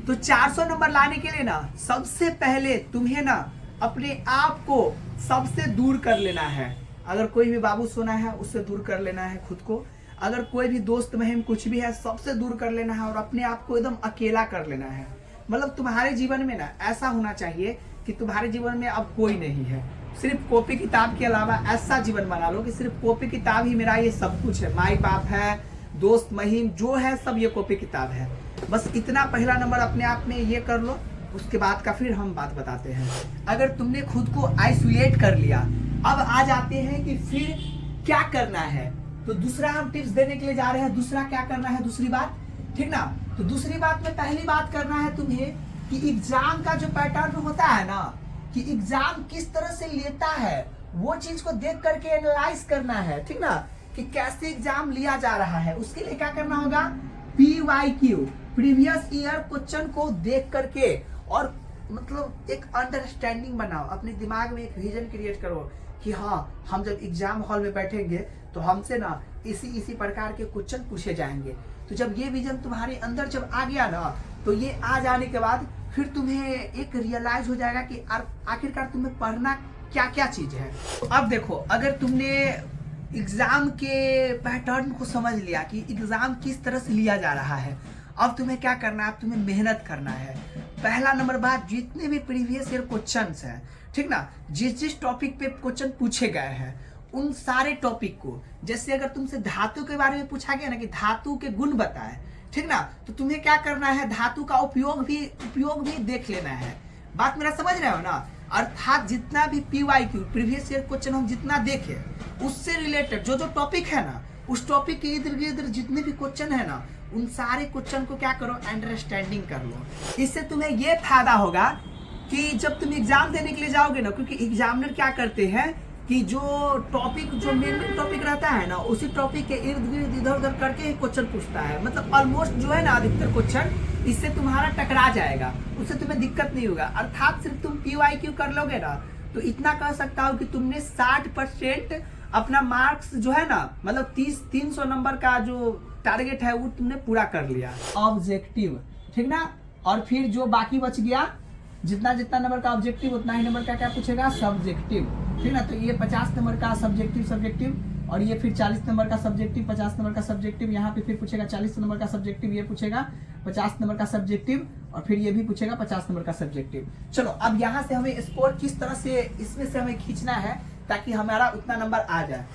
तो 400 नंबर लाने के लिए ना सबसे पहले तुम्हें ना अपने आप को सबसे दूर कर लेना है। अगर कोई भी बाबू सोना है उससे दूर कर लेना है खुद को, अगर कोई भी दोस्त महिम कुछ भी है सबसे दूर कर लेना है और अपने आप को एकदम अकेला कर लेना है। मतलब तुम्हारे जीवन में ना ऐसा होना चाहिए कि तुम्हारे जीवन में अब कोई नहीं है, सिर्फ कॉपी किताब के अलावा ऐसा जीवन बना लो कि सिर्फ कॉपी किताब ही मेरा ये सब कुछ है, माई बाप है, दोस्त महिम जो है सब ये कॉपी किताब है। बस इतना पहला नंबर अपने आप में ये कर लो, उसके बाद का फिर हम बात बताते हैं। अगर तुमने खुद को आइसोलेट कर लिया, अब आ जाते हैं कि फिर क्या करना है। तो दूसरा हम टिप्स देने के लिए जा रहे हैं। दूसरा क्या करना है, दूसरी बात, ठीक ना। तो दूसरी बात में पहली बात करना है तुम्हें कि एग्जाम का जो पैटर्न होता है ना, कि एग्जाम किस तरह से लेता है वो चीज को देख करके एनालाइज करना है, ठीक ना, कि कैसे एग्जाम लिया जा रहा है। उसके लिए क्या करना होगा, PYQ प्रीवियस ईयर क्वेश्चन को देख करके और मतलब एक अंडरस्टैंडिंग बनाओ, अपने दिमाग में एक विजन क्रिएट करो कि हाँ हम जब एग्जाम हॉल में बैठेंगे तो हमसे ना इसी प्रकार के क्वेश्चन पूछे जाएंगे। तो जब ये विजन तुम्हारे अंदर जब आ गया ना, तो ये आ जाने के बाद फिर तुम्हें एक रियलाइज हो जाएगा कि आखिरकार तुम्हें पढ़ना क्या क्या चीज है। अब देखो, अगर तुमने एग्जाम के पैटर्न को समझ लिया कि एग्जाम किस तरह से लिया जा रहा है, अब तुम्हें क्या करना है, अब तुम्हें मेहनत करना है। पहला नंबर बात, जितने भी प्रीवियस ईयर क्वेश्चंस हैं, ठीक ना, जिस टॉपिक पे क्वेश्चन पूछे गए हैं उन सारे टॉपिक को, जैसे अगर तुमसे धातु के बारे में पूछा गया ना कि धातु के गुण बताए, ठीक ना, तो तुम्हें क्या करना है, धातु का उपयोग भी देख लेना है। बात मेरा समझ रहे हो ना। अर्थात जितना भी PYQ प्रीवियस ईयर क्वेश्चन हम जितना देखे उससे रिलेटेड जो टॉपिक है ना, उस टॉपिक के इधर गिर्द जितने भी क्वेश्चन है ना, उन सारे क्वेश्चन को क्या करो, अंडरस्टैंडिंग कर लो। इससे तुम्हें ये फायदा होगा कि जब तुम एग्जाम देने के लिए जाओगे ना, क्योंकि एग्जामिनर क्या करते हैं कि जो टॉपिक जो मेन टॉपिक रहता है ना, उसी टॉपिक के इर्द गिर्द इधर उधर करके ही क्वेश्चन पूछता है। मतलब ऑलमोस्ट जो है ना अधिकतर क्वेश्चन इससे तुम्हारा टकरा जाएगा, उससे तुम्हें दिक्कत नहीं होगा। अर्थात सिर्फ तुम PYQ कर लोगे ना, तो इतना कह सकता हूँ कि तुमने 60% अपना मार्क्स जो है ना, मतलब 300 नंबर का जो टारगेट है वो तुमने पूरा कर लिया। ऑब्जेक्टिव, ठीक ना, और फिर जो बाकी बच गया, जितना नंबर का ऑब्जेक्टिव उतना ही नंबर का क्या पूछेगा, सब्जेक्टिव, ठीक ना। तो ये 50 नंबर का सब्जेक्टिव और ये फिर 40 नंबर का सब्जेक्टिव, 50 नंबर का सब्जेक्टिव, यहाँ पे फिर पूछेगा 40 नंबर का सब्जेक्टिव, ये पूछेगा 50 नंबर का सब्जेक्टिव और फिर ये भी पूछेगा 50 नंबर का सब्जेक्टिव। चलो अब यहाँ से हमें स्कोर किस तरह से इसमें से हमें खींचना है ताकि हमारा उतना नंबर आ जाए।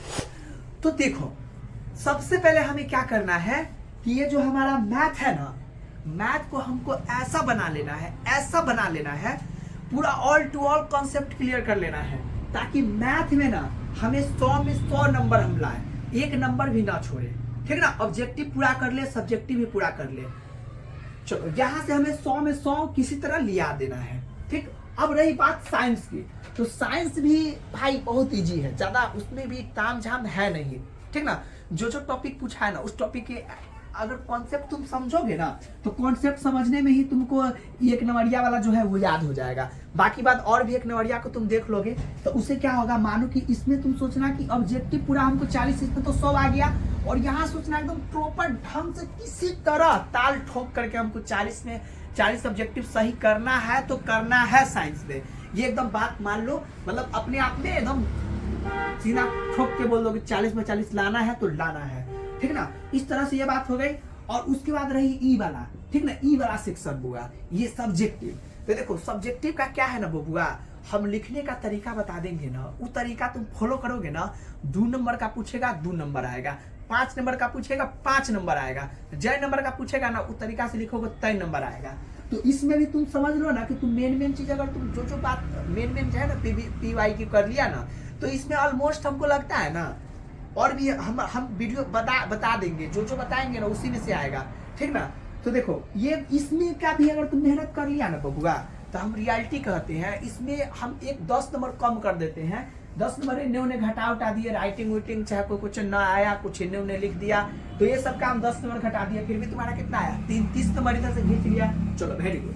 तो देखो, सबसे पहले हमें क्या करना है कि ये जो हमारा मैथ है ना, मैथ को हमको ऐसा बना लेना है, पूरा all to all concept clear कर लेना है, ताकि मैथ में ना हमें 100 में 100 नंबर हम लाए, एक नंबर भी ना छोड़े, ठीक ना। ऑब्जेक्टिव पूरा कर ले, सब्जेक्टिव भी पूरा कर ले। चलो यहाँ से हमें 100 में 100 किसी तरह लिया देना है, ठीक। अब रही बात साइंस की, तो साइंस भी भाई बहुत इजी है, ज्यादा उसमें भी ताम झाम है नहीं, ठीक ना। जो टॉपिक पूछा है ना, उस टॉपिक के अगर कॉन्सेप्ट तुम समझोगे ना, तो कॉन्सेप्ट समझने में ही तुमको एक नंबरिया वाला जो है वो याद हो जाएगा। बाकी बात और भी एक नंबरिया को तुम देख लोगे तो उससे क्या होगा, मानो कि इसमें तुम सोचना कि ऑब्जेक्टिव पूरा हमको 40, इसमें तो 100 आ गया, और यहाँ सोचना एकदम प्रॉपर ढंग से किसी तरह ताल ठोक करके हमको 40 में 40 ऑब्जेक्टिव सही करना है, तो करना है साइंस में। ये एकदम बात मान लो, मतलब अपने आप में एकदम सीधा ठोक के बोल दो कि 40 में 40 लाना है तो लाना है, ठीक ना। इस तरह से ये बात हो गई। और उसके बाद रही ई वाला, ठीक ना, ई वाला सेक्शन बुआ, ये सब्जेक्टिव। तो देखो सब्जेक्टिव का क्या है ना बुआ, हम लिखने का तरीका बता देंगे ना, वो तरीका तुम फॉलो करोगे ना, 2 नंबर का पूछेगा 2 नंबर आएगा, 5 नंबर का पूछेगा 5 नंबर आएगा, जय नंबर का पूछेगा ना उस तरीका से लिखोगे 3 नंबर आएगा। तो इसमें भी तुम समझ लो ना कि तुम मेन चीज, अगर तुम जो बात मेन जो है ना PYQ कर लिया ना, तो इसमें ऑलमोस्ट हमको लगता है ना, और भी हम वीडियो बता देंगे, जो बताएंगे ना उसी में से आएगा, ठीक ना। तो देखो ये इसमें का भी अगर तुम मेहनत कर लिया ना बबुआ, तो हम रियलिटी कहते हैं, इसमें हम एक 10 नंबर कम कर देते हैं। 10 नंबर इन्हें उन्हें घटा उठा दिए, राइटिंग वाइटिंग चाहे कोई क्वेश्चन ना आया, कुछ इन्हें उन्हें लिख दिया, तो ये सब काम 10 नंबर घटा दिया, फिर भी तुम्हारा कितना आया, 30 नंबर इधर से खींच लिया। चलो वेरी गुड।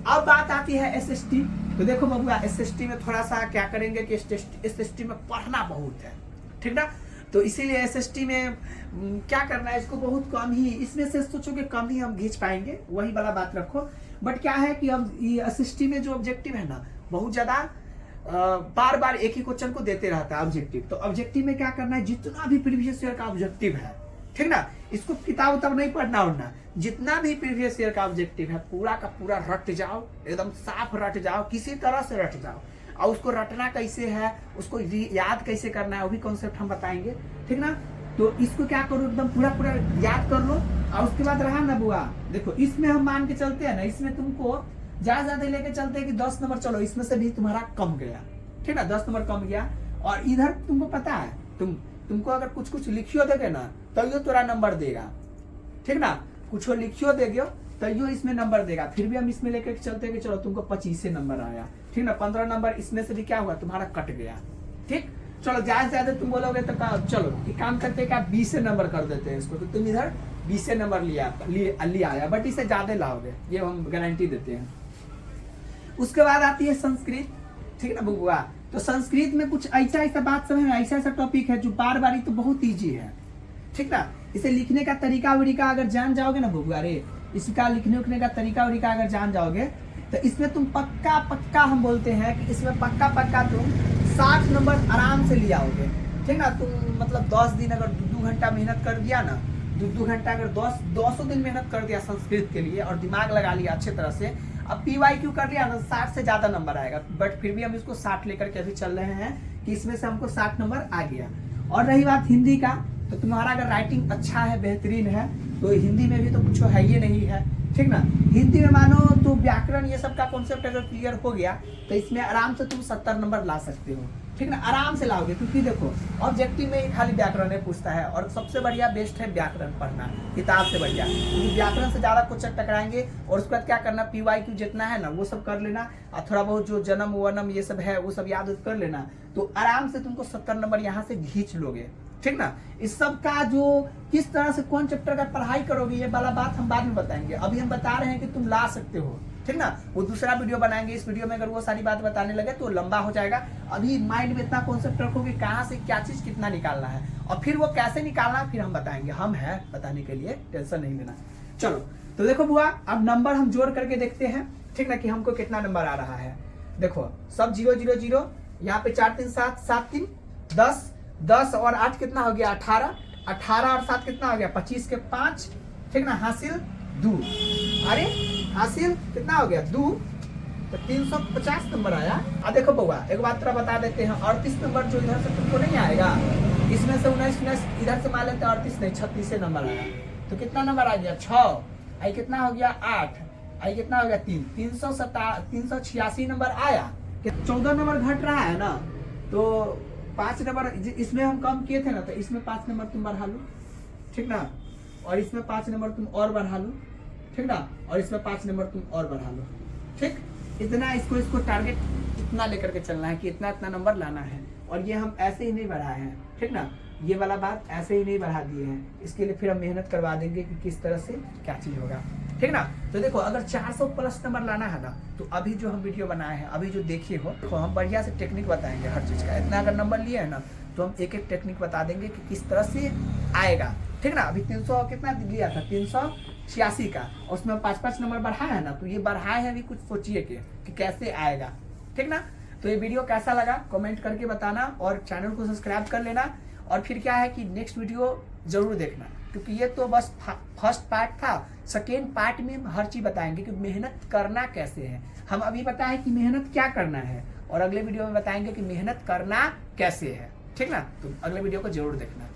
अब बात आती है SST। तो देखो बबुआ, SST में थोड़ा सा क्या करेंगे कि SST में पढ़ना बहुत है, ठीक ना। तो इसीलिए SST में क्या करना है, इसको बहुत कम ही, इसमें से सोचो कि कम ही हम खींच पाएंगे, वही वाला बात रखो। बट क्या है कि अब ये एसएसटी में जो ऑब्जेक्टिव है ना, बहुत ज्यादा बार बार एक ही क्वेश्चन को देते रहता है ऑब्जेक्टिव। तो ऑब्जेक्टिव में क्या करना है, जितना भी प्रीवियस ईयर का ऑब्जेक्टिव है, ठीक ना, इसको किताब उताब नहीं पढ़ना होना, जितना भी प्रीवियस ईयर का ऑब्जेक्टिव है पूरा का पूरा रट जाओ, एकदम साफ रट जाओ, किसी तरह से रट जाओ। और उसको रटना कैसे है, उसको याद कैसे करना है, वो भी कॉन्सेप्ट हम बताएंगे, ठीक ना। तो इसको क्या करो, एकदम पूरा पूरा याद कर लो। और उसके बाद रहा ना बुआ, देखो इसमें हम मान के चलते हैं ना, इसमें तुमको ज्यादा लेके चलते हैं कि 10 नंबर, चलो इसमें से भी तुम्हारा कम गया, ठीक ना, 10 नंबर कम गया। और इधर तुमको पता है, तुमको अगर कुछ लिखियो देगे ना तो यो तोरा नंबर देगा, ठीक ना, कुछ लिखियो देगे तो यो इसमें नंबर देगा। फिर भी हम इसमें लेकर चलते हैं कि चलो तुमको 25 नंबर आया, ठीक ना, 15 नंबर इसमें से भी क्या हुआ, तुम्हारा कट गया, ठीक। चलो ज्यादा तुम बोलोगे तो चलो एक काम करते हैं कि आप 20 नंबर कर देते हैं इसको, तो तुम इधर 20 नंबर लिया आया, बट इसे ज्यादा लाओगे, ये हम गारंटी देते हैं। उसके बाद आती है संस्कृत, ठीक ना बुआ। तो संस्कृत में कुछ ऐसा बात सब है, ऐसा टॉपिक है जो बार बार तो बहुत ईजी है, ठीक ना। इसे लिखने का तरीका वरीका अगर जान जाओगे ना बुआ रे, इसका लिखने उखने का तरीका वरीका अगर जान जाओगे तो इसमें तुम पक्का हम बोलते हैं कि इसमें पक्का तुम 60 नंबर आराम से ले आओगे, ठीक ना। तुम मतलब 10 दिन अगर 2 घंटा मेहनत कर दिया ना, 2 घंटा अगर 200 दिन मेहनत कर दिया संस्कृत के लिए और दिमाग लगा लिया अच्छे तरह से, अब PYQ कर लिया ना, 60 से ज्यादा नंबर आएगा। बट फिर भी हम इसको 60 लेकर के अभी चल रहे हैं कि इसमें से हमको 60 नंबर आ गया। और रही बात हिंदी का, तो तुम्हारा अगर राइटिंग अच्छा है, बेहतरीन है, तो हिंदी में भी तो कुछ है ही नहीं है, ठीक ना। हिंदी में मानो तो व्याकरण ये सब का कॉन्सेप्ट अगर क्लियर हो गया तो इसमें आराम से तुम 70 नंबर ला सकते हो, ठीक ना, आराम से लाओगे। क्योंकि देखो ऑब्जेक्टिव में खाली व्याकरण है पूछता है, और सबसे बढ़िया बेस्ट है व्याकरण पढ़ना किताब से बढ़िया, क्योंकि व्याकरण से ज्यादा क्वेश्चन टकराएंगे। और उसके बाद क्या करना, PYQ जितना है ना वो सब कर लेना, और थोड़ा बहुत जो जन्म वनम ये सब है वो सब याद कर लेना, तो आराम से तुमको 70 नंबर यहाँ से खींच लोगे, ठीक ना। इस सब का जो किस तरह से कौन चैप्टर का पढ़ाई करोगे ये वाला बात हम बाद में बताएंगे। अभी हम बता रहे हैं कि तुम ला सकते हो, ठीक ना। वो दूसरा वीडियो बनाएंगे, इस वीडियो में अगर वो सारी बात बताने लगे तो लंबा हो जाएगा। अभी माइंड में इतना कॉन्सेप्ट रखोगे कहाँ से क्या चीज कितना निकालना है, और फिर वो कैसे निकालना फिर हम बताएंगे, हम है बताने के लिए, टेंशन नहीं लेना। चलो तो देखो बुआ, अब नंबर हम जोड़ करके देखते हैं, ठीक ना, कि हमको कितना नंबर आ रहा है। देखो सब 0 0 0, यहाँ पे 4 3 7 7 3 10 10 और 8 कितना हो गया, 18 18 और 7 कितना हो गया, 25 के 5, ठीक ना, हासिल 2। अरे हासिल कितना हो गया 2, तो 350 नंबर आया। अब देखो बउआ एक बात तरह बता देते हैं, 38 नंबर जो इधर से तुमको नहीं आएगा, इसमें से 19 इधर से मान लेते हैं 38 नहीं 36 नंबर आया, तो कितना नंबर आ गया 6, आई कितना हो गया 8, आई कितना हो गया 3, 386 नंबर आया। 14 नंबर घट रहा है ना, तो 5 नंबर इसमें हम कम किए थे ना, तो इसमें 5 नंबर तुम बढ़ा लो, ठीक ना, और इसमें 5 नंबर तुम और बढ़ा लो, ठीक ना, और इसमें 5 नंबर तुम और बढ़ा लो, ठीक। इतना इसको टारगेट इतना लेकर के चलना है कि इतना नंबर लाना है। और ये हम ऐसे ही नहीं बढ़ाए हैं, ठीक ना, ये वाला बात ऐसे ही नहीं बढ़ा दिए हैं, इसके लिए फिर हम मेहनत करवा देंगे कि किस तरह से क्या चीज होगा, ठीक ना। तो देखो अगर 400 प्लस नंबर लाना है ना, तो अभी जो हम वीडियो बनाए हैं, अभी जो देखिए हो, तो हम बढ़िया से टेक्निक बताएंगे हर चीज का। इतना अगर नंबर लिए है ना, तो हम एक टेक्निक बता देंगे कि किस तरह से आएगा, ठीक ना। अभी 300 कितना लिया था, 386 का, और उसमें 5-5 नंबर बढ़ाया है ना, तो ये बढ़ाए हैं, अभी कुछ सोचिए कि कैसे आएगा, ठीक ना। तो ये वीडियो कैसा लगा कमेंट करके बताना, और चैनल को सब्सक्राइब कर लेना। और फिर क्या है कि नेक्स्ट वीडियो जरूर देखना, क्योंकि ये तो बस फर्स्ट पार्ट था, सेकेंड पार्ट में हम हर चीज बताएंगे कि मेहनत करना कैसे है। हम अभी बताएं कि मेहनत क्या करना है, और अगले वीडियो में बताएंगे कि मेहनत करना कैसे है, ठीक ना। तो अगले वीडियो को जरूर देखना।